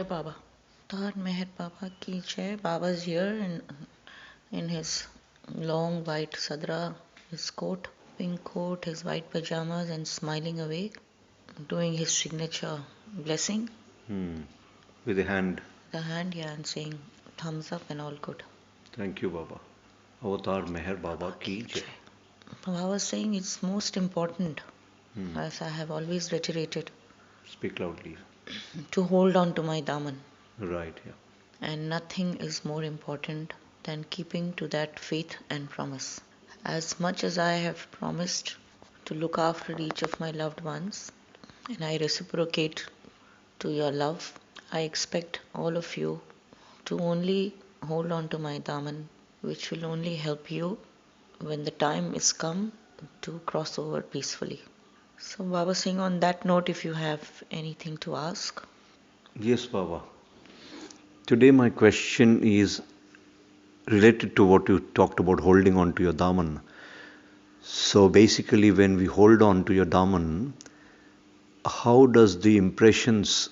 Baba. Tar Meher Baba ki Jai. Baba's here in his long white sadra, his coat, pink coat, his white pajamas, and smiling away, doing his signature blessing. With a hand. The hand, yeah, and saying thumbs up and all good. Thank you, Baba. Avatar Meher Baba ki Jai. Baba was saying it's most important, as I have always reiterated, Speak loudly. to hold on to my daman. Right, yeah. And nothing is more important than keeping to that faith and promise. As much as I have promised to look after each of my loved ones, and I reciprocate to your love, I expect all of you to only hold on to my daman, which will only help you when the time is come to cross over peacefully. So Baba Singh, on that note, if you have anything to ask. Yes, Baba. Today my question is related to what you talked about, holding on to your daman. So basically when we hold on to your daman, how does the impressions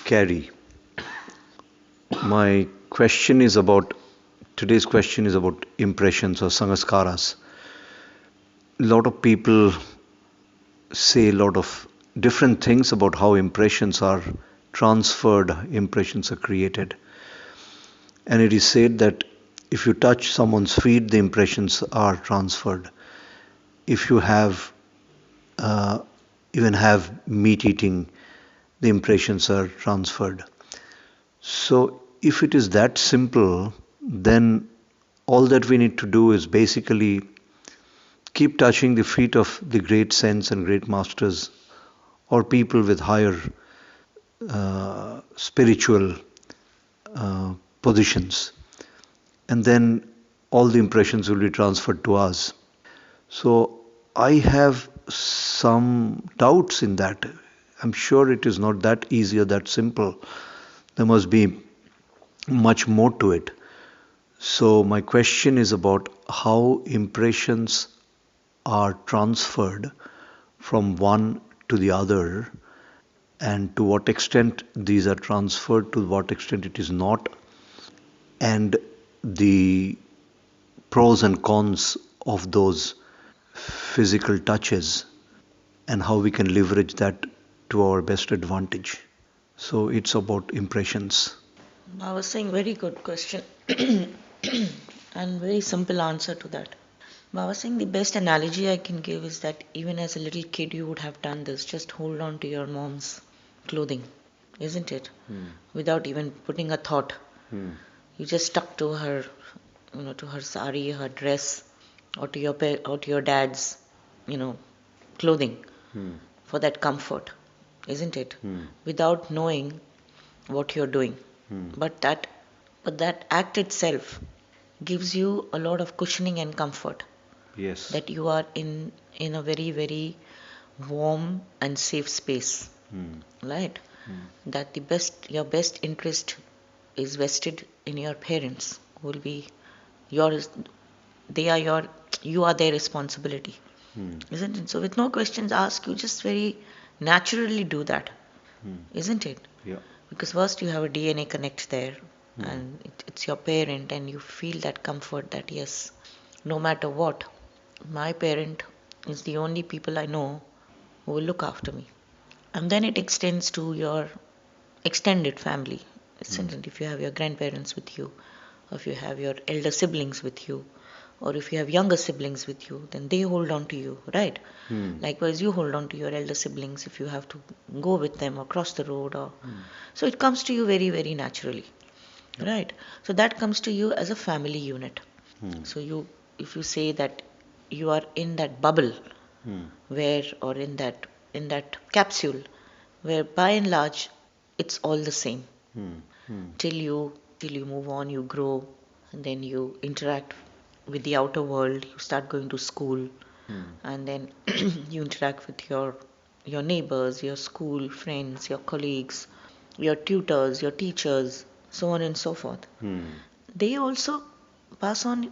carry? My question is about, today's question is about impressions or sanskaras. A lot of people say a lot of different things about how impressions are transferred, impressions are created. And it is said that if you touch someone's feet, the impressions are transferred. If you even have meat eating, the impressions are transferred. So if it is that simple, then all that we need to do is basically keep touching the feet of the great saints and great masters or people with higher spiritual positions, and then all the impressions will be transferred to us. So I have some doubts in that. I'm sure it is not that easy or that simple. There must be much more to it. So my question is about how impressions are transferred from one to the other, and to what extent these are transferred, to what extent it is not, and the pros and cons of those physical touches, and how we can leverage that to our best advantage. So it's about impressions. I was saying very good question and very simple answer to that. Baba Singh, the best analogy I can give is that even as a little kid, you would have done this. Just hold on to your mom's clothing, isn't it? Without even putting a thought. You just stuck to her, to her sari, her dress, or to your dad's, clothing for that comfort, isn't it? Without knowing what you're doing. But that act itself gives you a lot of cushioning and comfort. Yes. That you are in a very, very warm and safe space, right? That your best interest is vested in your parents, who will be you are their responsibility, isn't it? So with no questions asked, you just very naturally do that, isn't it? Yeah. Because first you have a DNA connect there, and it's your parent, and you feel that comfort that yes, no matter what, my parent is the only people I know who will look after me. And then it extends to your extended family, isn't it? If you have your grandparents with you, or if you have your elder siblings with you, or if you have younger siblings with you, then they hold on to you, right? Likewise, you hold on to your elder siblings if you have to go with them or cross the road, or so it comes to you very, very naturally, right? So that comes to you as a family unit. So if you say that you are in that bubble, where, or in that capsule, where by and large it's all the same, till you move on, you grow, and then you interact with the outer world, you start going to school, and then you interact with your neighbors, your school friends, your colleagues, your tutors, your teachers, so on and so forth. They also pass on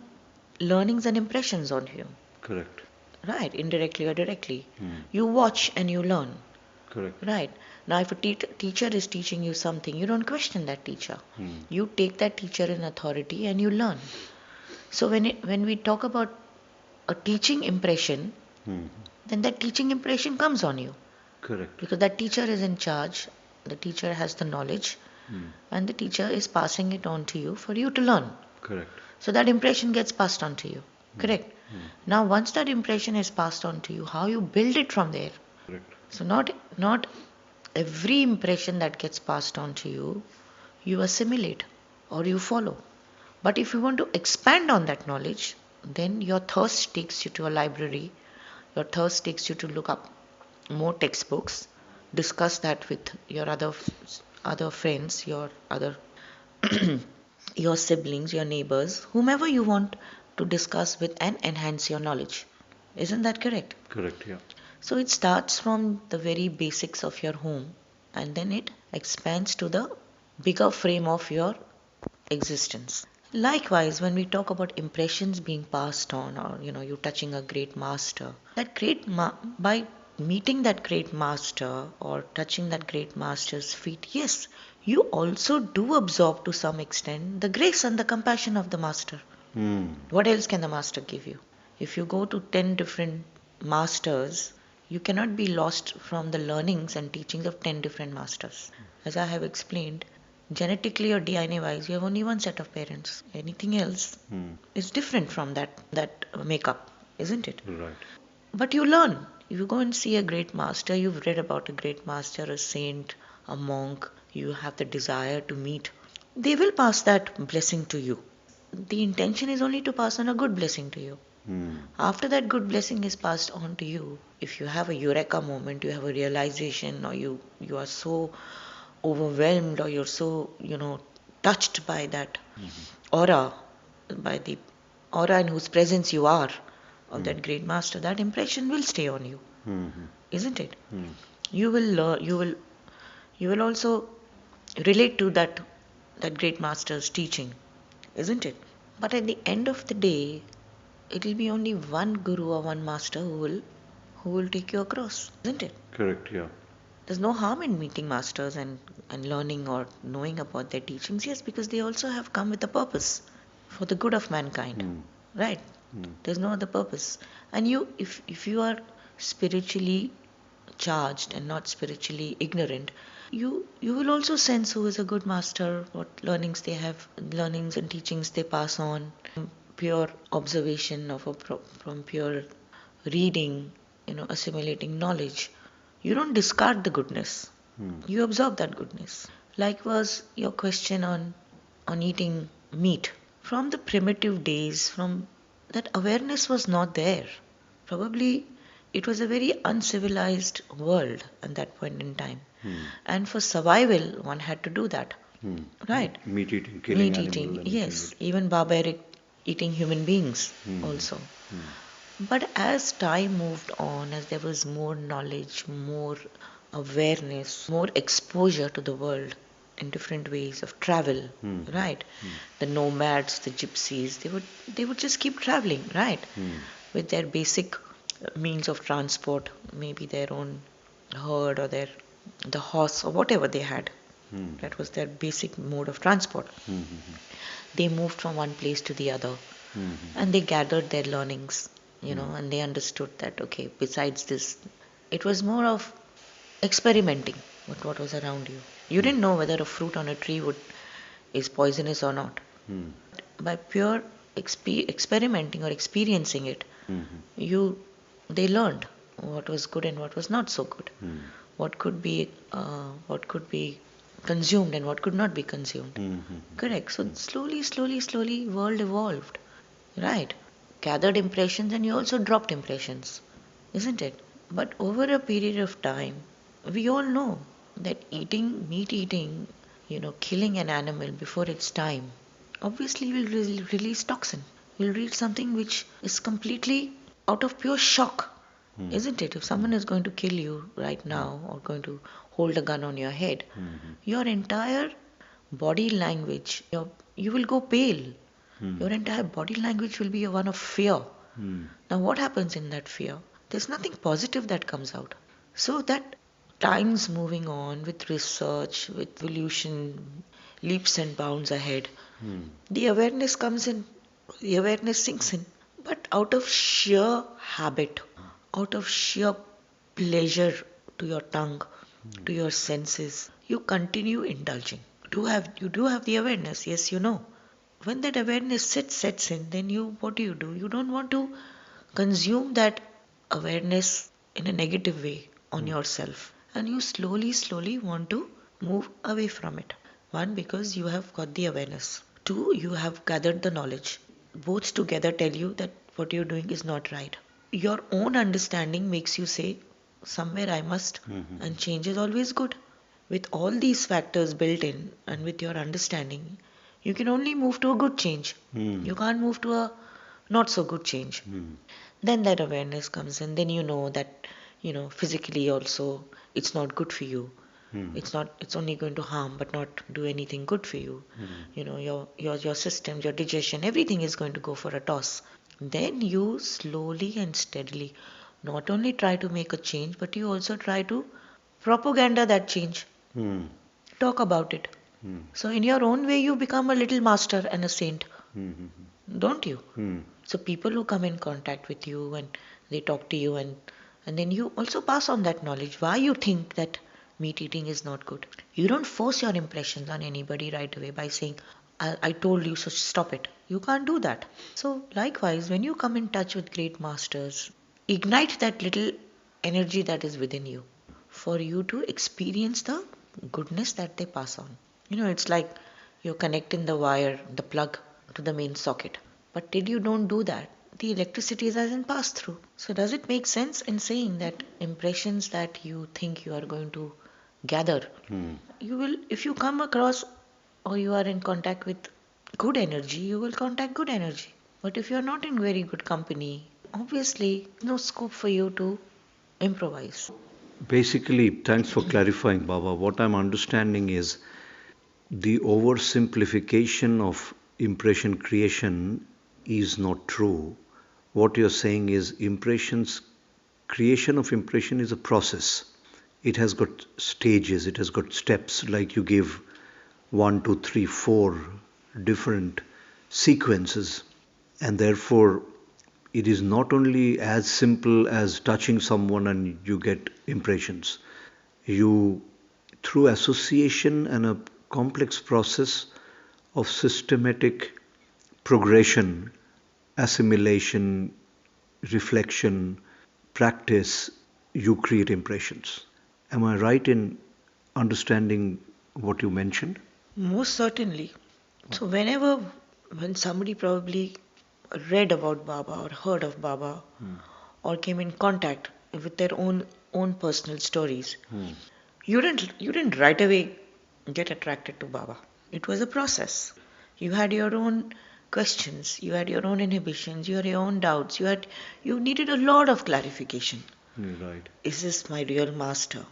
learnings and impressions on you. Correct. Right, indirectly or directly. You watch and you learn. Correct. Right. Now, if a teacher is teaching you something, you don't question that teacher. You take that teacher in authority and you learn. So when we talk about a teaching impression, then that teaching impression comes on you. Correct. Because that teacher is in charge, the teacher has the knowledge, and the teacher is passing it on to you for you to learn. Correct. So that impression gets passed on to you. Correct. Now, once that impression is passed on to you, how you build it from there. Correct. So not every impression that gets passed on to you, you assimilate or you follow. But if you want to expand on that knowledge, then your thirst takes you to a library. Your thirst takes you to look up more textbooks, discuss that with your other friends, your other your siblings, your neighbors, whomever you want to discuss with and enhance your knowledge. Isn't that correct? Correct, yeah. So it starts from the very basics of your home and then it expands to the bigger frame of your existence. Likewise, when we talk about impressions being passed on, or you touching a great master, by meeting that great master or touching that great master's feet, yes, you also do absorb to some extent the grace and the compassion of the master. What else can the master give you? If you go to 10 different masters, you cannot be lost from the learnings and teachings of 10 different masters. As I have explained, genetically or DNA wise, you have only one set of parents. Anything else is different from that makeup, isn't it? Right. But you learn. If you go and see a great master, you've read about a great master, a saint, a monk, you have the desire to meet. They will pass that blessing to you. The intention is only to pass on a good blessing to you. After that good blessing is passed on to you, if you have a eureka moment, you have a realization, or you are so overwhelmed, or you're so touched by that aura, by the aura in whose presence you are of that great master, that impression will stay on you, isn't it? You will learn, you will also relate to that great master's teaching, isn't it? But at the end of the day, it will be only one guru or one master who will take you across, isn't it? Correct, yeah. There's no harm in meeting masters and learning or knowing about their teachings, yes, because they also have come with a purpose for the good of mankind, right? There's no other purpose. And if you are spiritually charged and not spiritually ignorant, you will also sense who is a good master, what learnings they have, learnings and teachings they pass on, pure observation from pure reading, assimilating knowledge. You don't discard the goodness. You absorb that goodness. Like was your question on eating meat. From the primitive days, from that awareness was not there. Probably it was a very uncivilized world at that point in time. And for survival, one had to do that. Right? Meat eating, killing Meat animals. eating, yes. Even barbaric eating human beings also. But as time moved on, as there was more knowledge, more awareness, more exposure to the world in different ways of travel, right? The nomads, the gypsies, they would just keep traveling, right? With their basic means of transport, maybe their own herd or the horse or whatever they had. That was their basic mode of transport. They moved from one place to the other, and they gathered their learnings, and they understood that, okay, besides this, it was more of experimenting with what was around you. You didn't know whether a fruit on a tree is poisonous or not. By pure experimenting or experiencing it, they learned what was good and what was not so good, what could be consumed and what could not be consumed. Correct. So slowly, world evolved, right? Gathered impressions and you also dropped impressions, isn't it? But over a period of time, we all know that meat eating, killing an animal before its time, obviously will release toxin. Will release something which is completely out of pure shock, isn't it? If someone is going to kill you right now or going to hold a gun on your head, your entire body language, you will go pale. Your entire body language will be one of fear. Now what happens in that fear? There's nothing positive that comes out. So that time's moving on with research, with evolution, leaps and bounds ahead. The awareness comes in, the awareness sinks in. But out of sheer habit, out of sheer pleasure to your tongue, to your senses, you continue indulging. You do have the awareness, yes, you know. When that awareness sets in, then what do? You don't want to consume that awareness in a negative way on yourself. And you slowly want to move away from it. One, because you have got the awareness. Two, you have gathered the knowledge. Both together tell you that what you're doing is not right. Your own understanding makes you say, somewhere I must, and change is always good. With all these factors built in and with your understanding, you can only move to a good change. You can't move to a not so good change. Then that awareness comes in. Then you know that, physically also it's not good for you. It's only going to harm but not do anything good for you. Your system, your digestion, everything is going to go for a toss. Then you slowly and steadily not only try to make a change, but you also try to propaganda that change. Talk about it. So in your own way, you become a little master and a saint, don't you? So people who come in contact with you and they talk to you, and then you also pass on that knowledge. Why you think that meat eating is not good? You don't force your impressions on anybody right away by saying, I told you, so stop it. You can't do that. So likewise, when you come in touch with great masters, ignite that little energy that is within you for you to experience the goodness that they pass on. It's like you're connecting the wire, the plug to the main socket. But till you don't do that, the electricity doesn't pass through. So does it make sense in saying that impressions that you think you are going to gather, you will, if you come across or you are in contact with good energy, you will contact good energy. But if you're not in very good company, obviously no scope for you to improvise. Basically, thanks for clarifying, Baba. What I'm understanding is the oversimplification of impression creation is not true. What you're saying is creation of impression is a process. It has got stages, it has got steps, like you give 1, 2, 3, 4 different sequences. And therefore, it is not only as simple as touching someone and you get impressions. You, through association and a complex process of systematic progression, assimilation, reflection, practice, you create impressions. Am I right in understanding what you mentioned? Most certainly. So when somebody probably read about Baba or heard of Baba or came in contact with their own personal stories, you didn't right away get attracted to Baba. It was a process. You had your own questions, you had your own inhibitions, you had your own doubts, you needed a lot of clarification. Right. Is this my real master?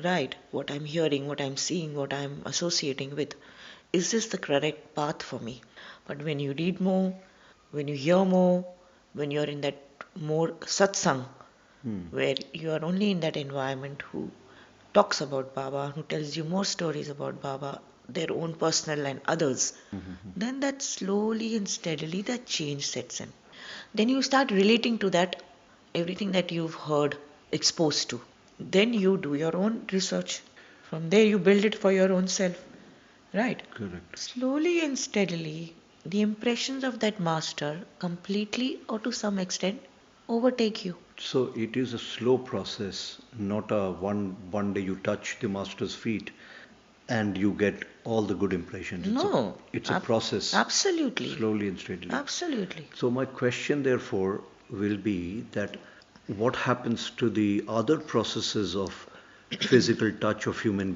Right, what I'm hearing, what I'm seeing, what I'm associating with, is this the correct path for me? But when you read more, when you hear more, when you're in that more satsang, where you are only in that environment who talks about Baba, who tells you more stories about Baba, their own personal and others, then that slowly and steadily that change sets in. Then you start relating to that, everything that you've heard, exposed to. Then you do your own research. From there you build it for your own self. Right? Correct. Slowly and steadily, the impressions of that master completely or to some extent overtake you. So it is a slow process, not a one day you touch the master's feet and you get all the good impressions. No. It's a process. Absolutely. Slowly and steadily. Absolutely. So my question therefore will be that what happens to the other processes of physical touch of human beings?